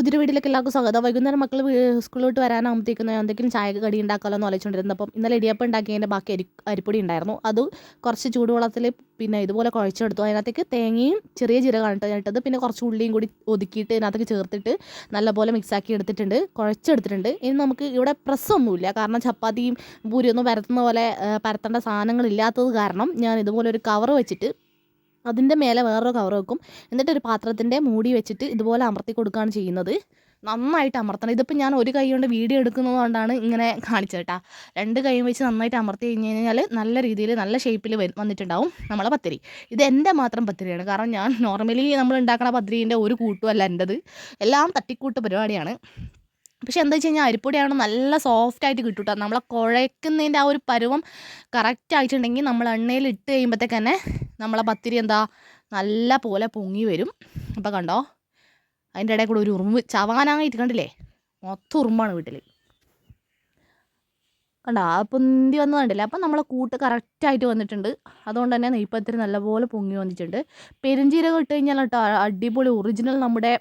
പുതിയൊരു വീട്ടിലേക്ക് എല്ലാവർക്കും സ്വാഗതം. വൈകുന്നേരം മക്കൾ സ്കൂളിൽ വിട്ട് വരാനാകുമ്പോഴത്തേക്കും എന്തെങ്കിലും ചായക്ക് കടി ഉണ്ടാക്കാമല്ലോ എന്ന് ആലോചിച്ചുകൊണ്ടിരുന്നത്. അപ്പം ഇന്നലെ ഇടിയപ്പം ഉണ്ടാക്കിയതിൻ്റെ ബാക്കി അരിപ്പൊടി ഉണ്ടായിരുന്നു. അത് കുറച്ച് ചൂടുവെള്ളത്തിൽ പിന്നെ ഇതുപോലെ കുഴച്ചെടുത്തു. അതിനകത്തേക്ക് തേങ്ങയും ചെറിയ ജീരകമാണ് ഇട്ടത്. പിന്നെ കുറച്ച് ഉള്ളിയും കൂടി ഒതുക്കിയിട്ട് ഇതിനകത്തേക്ക് ചേർത്തിട്ട് നല്ലപോലെ മിക്സാക്കി എടുത്തിട്ടുണ്ട്, കുഴച്ചെടുത്തിട്ടുണ്ട്. ഇനി നമുക്ക് ഇവിടെ പ്രസ്സൊന്നുമില്ല, കാരണം ചപ്പാത്തിയും പൂരിയൊന്നും പരത്തുന്ന പോലെ പരത്തേണ്ട സാധനങ്ങളില്ലാത്തത് കാരണം ഞാൻ ഇതുപോലെ ഒരു കവർ വെച്ചിട്ട് അതിൻ്റെ മേലെ വേറൊരു കവർ വെക്കും. എന്നിട്ടൊരു പാത്രത്തിൻ്റെ മൂടി വെച്ചിട്ട് ഇതുപോലെ അമർത്തി കൊടുക്കുകയാണ് ചെയ്യുന്നത്. നന്നായിട്ട് അമർത്തണം. ഇതിപ്പോൾ ഞാൻ ഒരു കൈ കൊണ്ട് വീഡിയോ എടുക്കുന്നത് കൊണ്ടാണ് ഇങ്ങനെ കാണിച്ചത് കേട്ടോ. രണ്ട് കൈയും വെച്ച് നന്നായിട്ട് അമർത്തി കഴിഞ്ഞ് കഴിഞ്ഞാൽ നല്ല രീതിയിൽ നല്ല ഷേപ്പിൽ വന്നിട്ടുണ്ടാവും നമ്മളെ പത്തിരി. ഇത് എൻ്റെ മാത്രം പത്തിരിയാണ്, കാരണം ഞാൻ നോർമലി നമ്മൾ ഉണ്ടാക്കുന്ന പത്തിരീൻ്റെ ഒരു കൂട്ടുമല്ല എൻ്റെത്, എല്ലാം തട്ടിക്കൂട്ട് പരിപാടിയാണ്. പക്ഷെ എന്താ വെച്ച് കഴിഞ്ഞാൽ അരിപ്പൊടിയാണ് നല്ല സോഫ്റ്റായിട്ട് കിട്ടും കേട്ടോ. നമ്മളെ കുഴയ്ക്കുന്നതിൻ്റെ ആ ഒരു പരുവം കറക്റ്റ് ആയിട്ടുണ്ടെങ്കിൽ നമ്മൾ എണ്ണയിൽ ഇട്ട് കഴിയുമ്പോഴത്തേക്ക് തന്നെ നമ്മളെ പത്തിരി എന്താ നല്ല പോലെ പൊങ്ങി വരും. അപ്പോൾ കണ്ടോ, അതിൻ്റെ ഇടയിൽ കൂടെ ഒരു ഉറുമ്പ് ചവാനായിട്ട് കണ്ടില്ലേ, മൊത്തം ഉറുമ്പാണ് വീട്ടിൽ. കണ്ടോ, ആ പൊന്തി വന്ന് കണ്ടില്ലേ. അപ്പം നമ്മളെ കൂട്ട് കറക്റ്റായിട്ട് വന്നിട്ടുണ്ട്. അതുകൊണ്ട് തന്നെ നെയ്പ്പത്തിരി നല്ലപോലെ പൊങ്ങി വന്നിട്ടുണ്ട്. പെരുംജീരകം ഇട്ട് കഴിഞ്ഞാൽ കേട്ടോ അടിപൊളി ഒറിജിനൽ നമ്മുടെ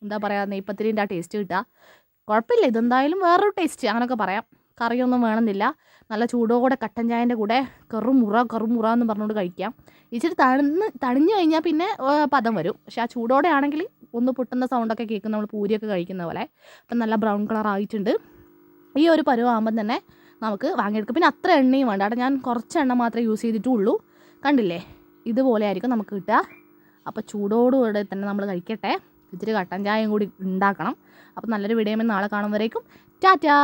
എന്താ പറയുക നെയ്പ്പത്തിരീൻ്റെ ആ ടേസ്റ്റ് കിട്ടുക. കുഴപ്പമില്ല, ഇതെന്തായാലും വേറൊരു ടേസ്റ്റ് അങ്ങനെയൊക്കെ പറയാം. കറിയൊന്നും വേണമെന്നില്ല. നല്ല ചൂടോടെ കട്ടൻ ചായൻ്റെ കൂടെ കറുമുറ എന്ന് പറഞ്ഞുകൊണ്ട് കഴിക്കാം. ഇച്ചിരി തണിഞ്ഞു കഴിഞ്ഞാൽ പിന്നെ പദം വരും. പക്ഷേ ആ ചൂടോടെ ആണെങ്കിൽ ഒന്ന് പൊട്ടുന്ന സൗണ്ടൊക്കെ കേൾക്കും, നമ്മൾ പൂരിയൊക്കെ കഴിക്കുന്ന പോലെ. അപ്പം നല്ല ബ്രൗൺ കളർ ആയിട്ടുണ്ട്. ഈ ഒരു പരുവാകുമ്പം തന്നെ നമുക്ക് വാങ്ങിയെടുക്കും. പിന്നെ അത്ര എണ്ണയും വേണ്ട കേട്ടോ, ഞാൻ കുറച്ച് എണ്ണ മാത്രമേ യൂസ് ചെയ്തിട്ടുള്ളൂ. കണ്ടില്ലേ, ഇതുപോലെ ആയിരിക്കും നമുക്ക് കിട്ടുക. അപ്പോൾ ചൂടോടുകൂടെ തന്നെ നമ്മൾ കഴിക്കട്ടെ. ഇത്തിരി കട്ടൻ ചായയും കൂടി ഉണ്ടാക്കണം. അപ്പോൾ നല്ലൊരു വീഡിയോയിൽ നാളെ കാണുമ്പോഴേക്കും ടാറ്റാ.